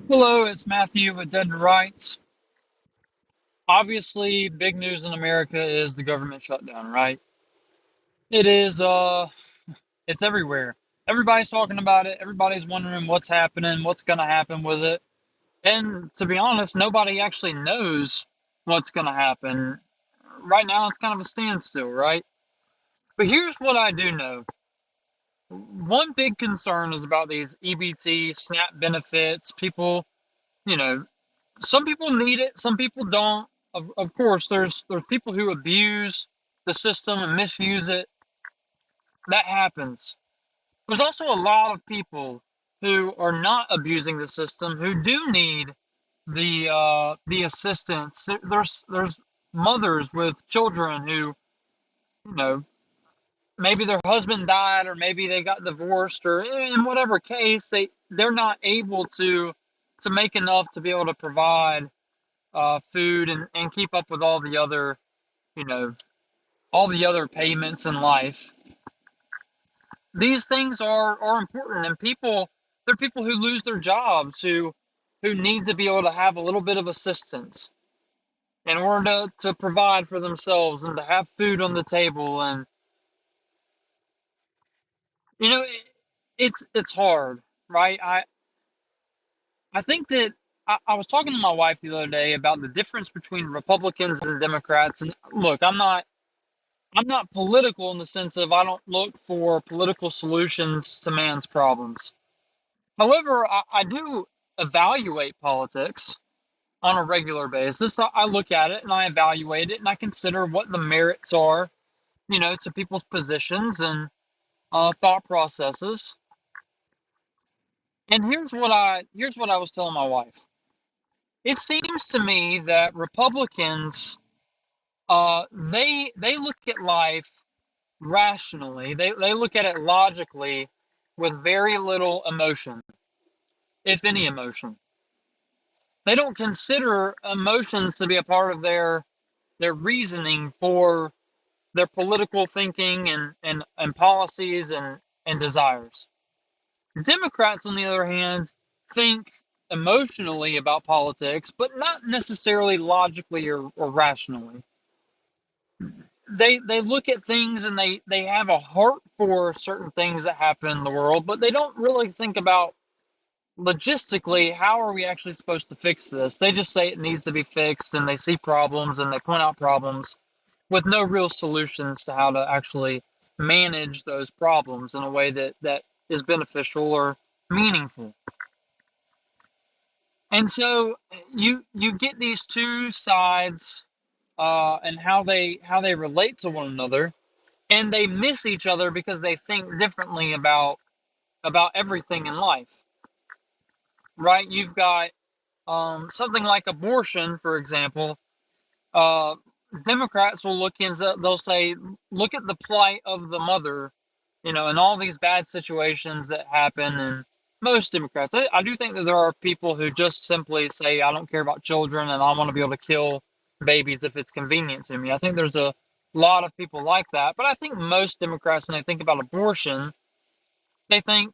Hello, it's Matthew with Dead to Rights. Obviously, big news in America is the government shutdown, right? It is, it's everywhere. Everybody's talking about it. Everybody's wondering what's happening, what's going to happen with it. And to be honest, nobody actually knows what's going to happen. Right now, it's kind of a standstill, right? But here's what I do know. One big concern is about these EBT, SNAP benefits. People, you know, some people need it, some people don't. Of course, there's people who abuse the system and misuse it. That happens. There's also a lot of people who are not abusing the system who do need the assistance. There's mothers with children who, you know, maybe their husband died or maybe they got divorced or in whatever case they're not able to make enough to be able to provide food and keep up with all the other, you know, all the other payments in life. These things are important, and there are people who lose their jobs who need to be able to have a little bit of assistance in order to provide for themselves and to have food on the table. And you know, it's hard, right? I think that I was talking to my wife the other day about the difference between Republicans and Democrats. And look, I'm not political in the sense of I don't look for political solutions to man's problems. However, I do evaluate politics on a regular basis. I look at it and I evaluate it and I consider what the merits are, to people's positions and thought processes. And here's what I was telling my wife. It seems to me that Republicans, they look at life rationally. They look at it logically with very little emotion, if any emotion. They don't consider emotions to be a part of their reasoning for their political thinking and policies and desires. Democrats, on the other hand, think emotionally about politics, but not necessarily logically or rationally. They look at things and they have a heart for certain things that happen in the world, but they don't really think about logistically how are we actually supposed to fix this. They just say it needs to be fixed and they see problems and they point out problems with no real solutions to how to actually manage those problems in a way that is beneficial or meaningful. And so you get these two sides and how they relate to one another, and they miss each other because they think differently about everything in life, right? You've got something like abortion, for example. Uh, Democrats will look into, they'll say, look at the plight of the mother, and all these bad situations that happen. And most Democrats, I do think that there are people who just simply say, I don't care about children and I want to be able to kill babies if it's convenient to me. I think there's a lot of people like that. But I think most Democrats, when they think about abortion, they think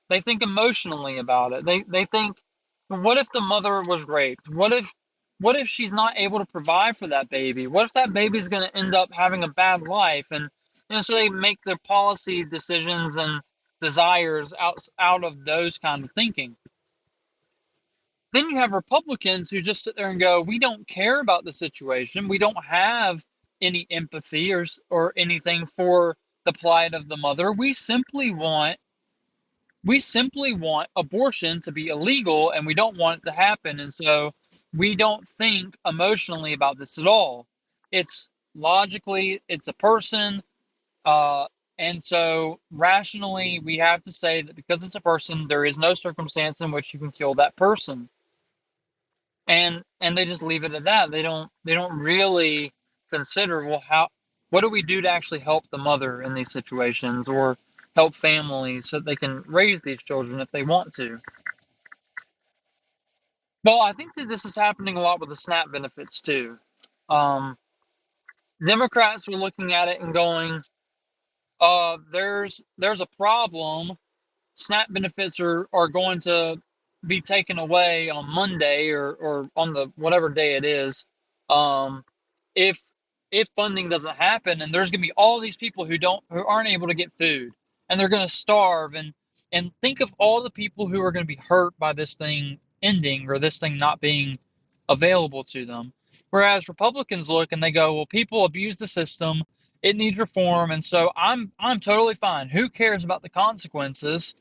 they think emotionally about it. They think, what if the mother was raped? What if she's not able to provide for that baby? What if that baby's going to end up having a bad life? And so they make their policy decisions and desires out of those kind of thinking. Then you have Republicans who just sit there and go, we don't care about the situation. We don't have any empathy or anything for the plight of the mother. We simply want abortion to be illegal and we don't want it to happen. And so we don't think emotionally about this at all. It's logically, it's a person. Uh, and so rationally, we have to say that because it's a person, there is no circumstance in which you can kill that person. And they just leave it at that. They don't really consider, well, what do we do to actually help the mother in these situations, or help families so they can raise these children if they want to. Well, I think that this is happening a lot with the SNAP benefits too. Um, Democrats are looking at it and going, there's a problem. SNAP benefits are going to be taken away on Monday or on the whatever day it is, um, if funding doesn't happen, and there's going to be all these people who aren't able to get food, and they're going to starve, and think of all the people who are going to be hurt by this thing ending or this thing not being available to them. Whereas Republicans look and they go, well, people abuse the system, it needs reform, and so I'm totally fine. Who cares about the consequences?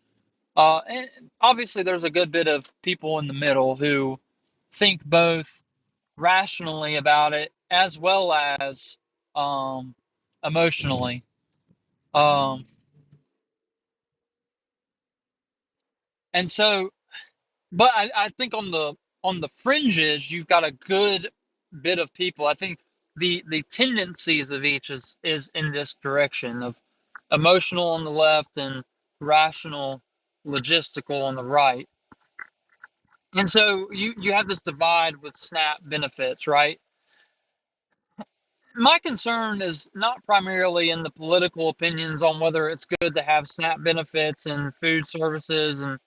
And obviously, there's a good bit of people in the middle who think both rationally about it as well as um, emotionally. Um, and so, but I think on the fringes, you've got a good bit of people. I think the tendencies of each is in this direction of emotional on the left and rational, logistical on the right. And so you have this divide with SNAP benefits, right? My concern is not primarily in the political opinions on whether it's good to have SNAP benefits and food services and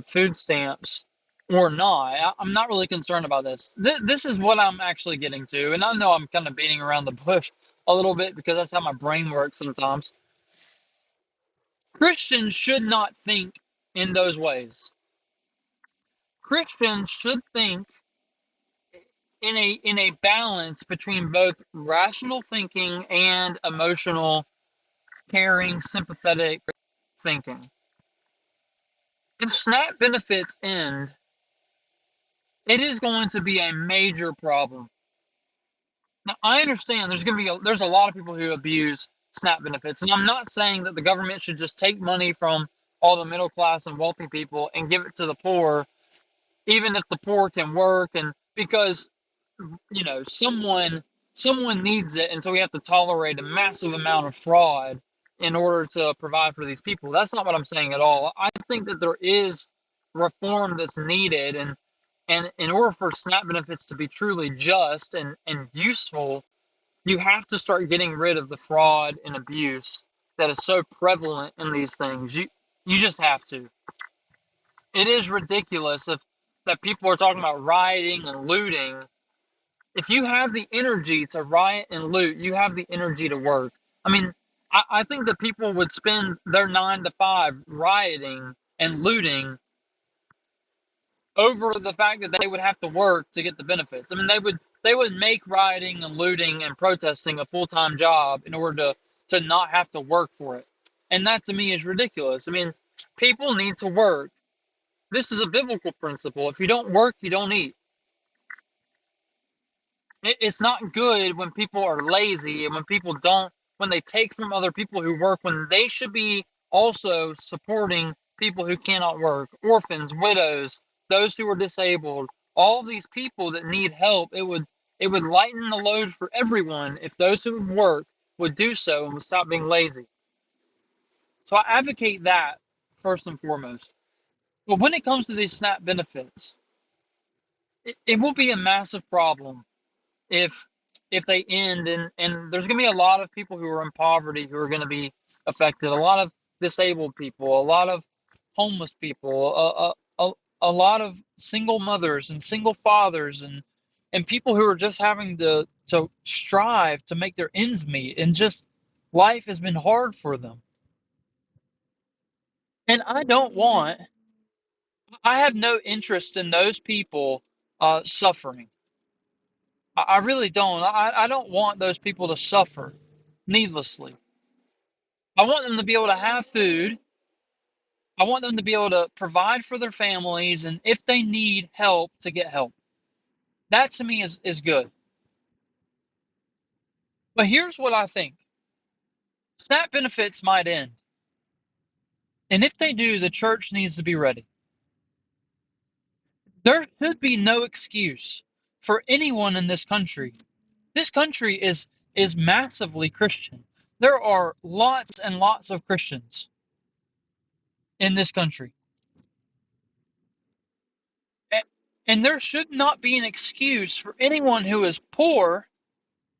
food stamps or not. I'm not really concerned about this. This is what I'm actually getting to, and I know I'm kind of beating around the bush a little bit because that's how my brain works sometimes. Christians should not think in those ways. Christians should think in a balance between both rational thinking and emotional, caring, sympathetic thinking. If SNAP benefits end, it is going to be a major problem. Now, I understand there's a lot of people who abuse SNAP benefits, and I'm not saying that the government should just take money from all the middle class and wealthy people and give it to the poor, even if the poor can work, and because someone needs it, and so we have to tolerate a massive amount of fraud in order to provide for these people. That's not what I'm saying at all. I think that there is reform that's needed, and in order for SNAP benefits to be truly just and useful, you have to start getting rid of the fraud and abuse that is so prevalent in these things. You just have to. It is ridiculous if that people are talking about rioting and looting. If you have the energy to riot and loot, you have the energy to work. I mean, I think that people would spend their 9 to 5 rioting and looting over the fact that they would have to work to get the benefits. I mean, they would make rioting and looting and protesting a full-time job in order to not have to work for it. And that to me is ridiculous. I mean, people need to work. This is a biblical principle. If you don't work, you don't eat. It's not good when people are lazy and when they take from other people who work, when they should be also supporting people who cannot work, orphans, widows, those who are disabled, all these people that need help. It would lighten the load for everyone if those who work would do so and would stop being lazy. So I advocate that first and foremost. But when it comes to these SNAP benefits, it will be a massive problem if they end, and there's going to be a lot of people who are in poverty who are going to be affected, a lot of disabled people, a lot of homeless people, a lot of single mothers and single fathers, and people who are just having to strive to make their ends meet, and just life has been hard for them. And I have no interest in those people suffering. I really don't. I don't want those people to suffer needlessly. I want them to be able to have food. I want them to be able to provide for their families, and if they need help, to get help. That to me is good. But here's what I think. SNAP benefits might end. And if they do, the church needs to be ready. There should be no excuse for anyone in this country. This country is massively Christian. There are lots and lots of Christians in this country. And there should not be an excuse for anyone who is poor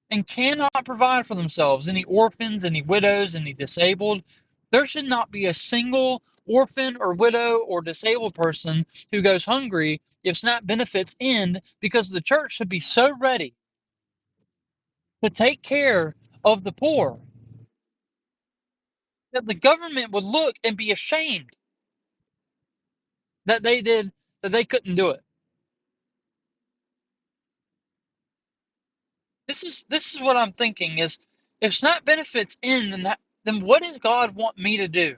and cannot provide for themselves, any orphans, any widows, any disabled. There should not be a single orphan or widow or disabled person who goes hungry if SNAP benefits end, because the church should be so ready to take care of the poor that the government would look and be ashamed that they couldn't do it. This is what I'm thinking is, if SNAP benefits end, then what does God want me to do?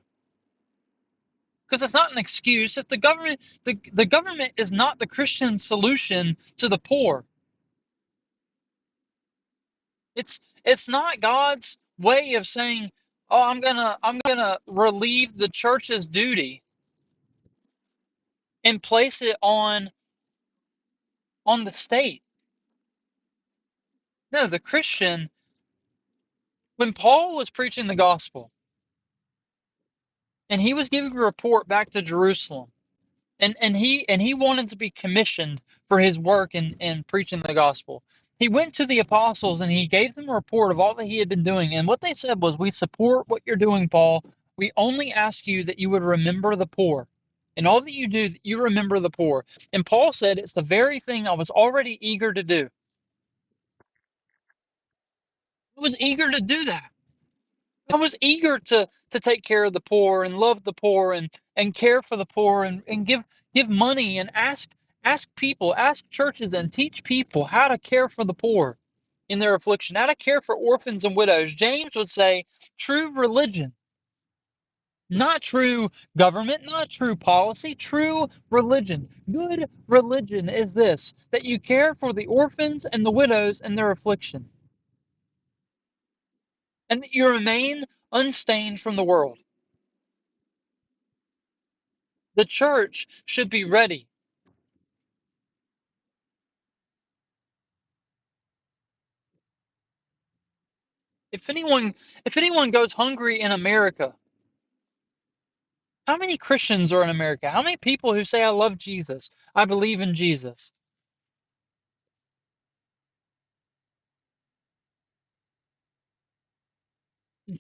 Because it's not an excuse. If the government is not the Christian solution to the poor. It's not God's way of saying, "Oh, I'm gonna relieve the church's duty and place it on the state." No, the Christian, when Paul was preaching the gospel and he was giving a report back to Jerusalem, and he wanted to be commissioned for his work in preaching the gospel. He went to the apostles and he gave them a report of all that he had been doing. And what they said was, "We support what you're doing, Paul. We only ask you that you would remember the poor. And all that you do, that you remember the poor." And Paul said, "It's the very thing I was already eager to do." I was eager to do that. I was eager to take care of the poor and love the poor and care for the poor and give money and ask people, ask churches and teach people how to care for the poor in their affliction, how to care for orphans and widows. James would say true religion, not true government, not true policy, true religion. Good religion is this, that you care for the orphans and the widows in their affliction, and that you remain unstained from the world. The church should be ready. If anyone if anyone goes hungry in America, how many Christians are in America? How many people who say, "I love Jesus, I believe in Jesus"?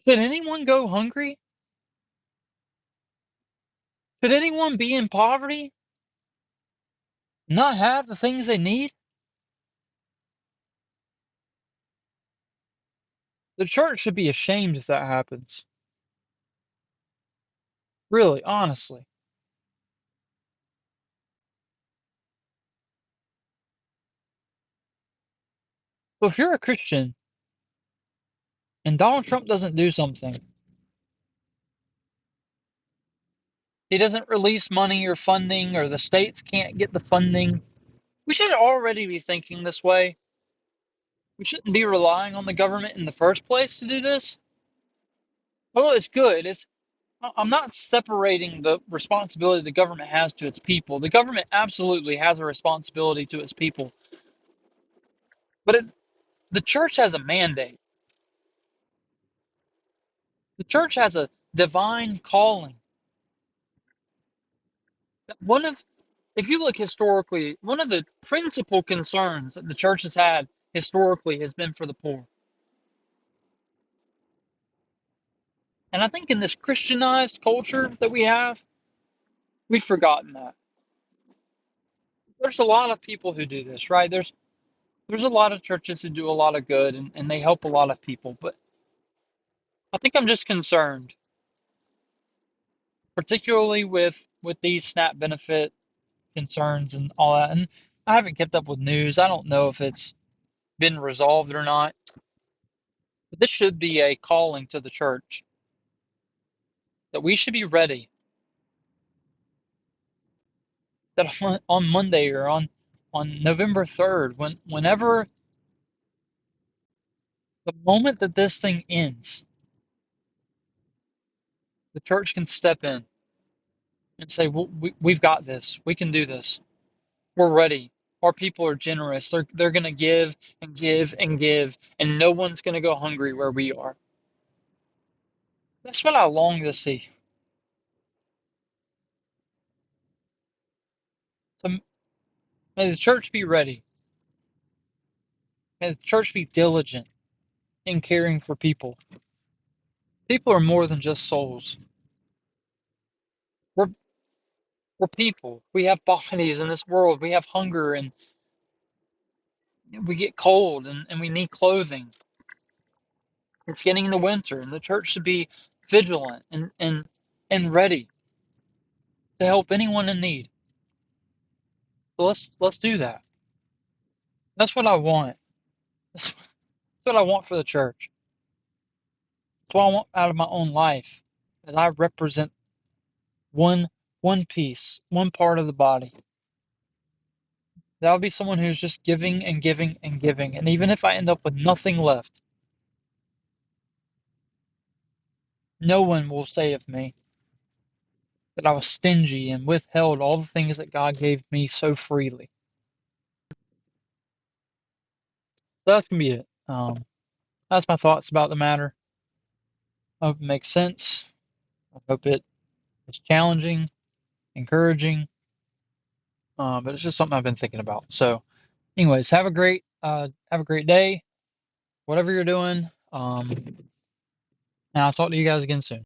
Should anyone go hungry? Should anyone be in poverty? Not have the things they need? The church should be ashamed if that happens. Really, honestly. But if you're a Christian and Donald Trump doesn't do something, he doesn't release money or funding, or the states can't get the funding, we should already be thinking this way. We shouldn't be relying on the government in the first place to do this. Well, it's good. I'm not separating the responsibility the government has to its people. The government absolutely has a responsibility to its people, but the church has a mandate. The church has a divine calling. One of, if you look historically, one of the principal concerns that the church has had historically has been for the poor. And I think in this Christianized culture that we have, we've forgotten that. There's a lot of people who do this, right? There's a lot of churches who do a lot of good and they help a lot of people, but I think I'm just concerned, particularly with these SNAP benefit concerns and all that. And I haven't kept up with news. I don't know if it's been resolved or not. But this should be a calling to the church that we should be ready. That on Monday or on November 3rd, whenever the moment that this thing ends, the church can step in and say, well, we've got this. We can do this. We're ready. Our people are generous. They're going to give and give and give, and no one's going to go hungry where we are. That's what I long to see. So may the church be ready. May the church be diligent in caring for people. People are more than just souls. We're we're people. We have bodies in this world. We have hunger and we get cold and we need clothing. It's getting into winter and the church should be vigilant and ready to help anyone in need. So let's do that. That's what I want. That's what I want for the church. That's what I want out of my own life, as I represent one one piece, one part of the body. That I'll be someone who's just giving and giving and giving. And even if I end up with nothing left, no one will say of me that I was stingy and withheld all the things that God gave me so freely. So that's gonna be it. That's my thoughts about the matter. I hope it makes sense. I hope it is challenging, encouraging, but it's just something I've been thinking about. So, anyways, have a great day, whatever you're doing. And I'll talk to you guys again soon.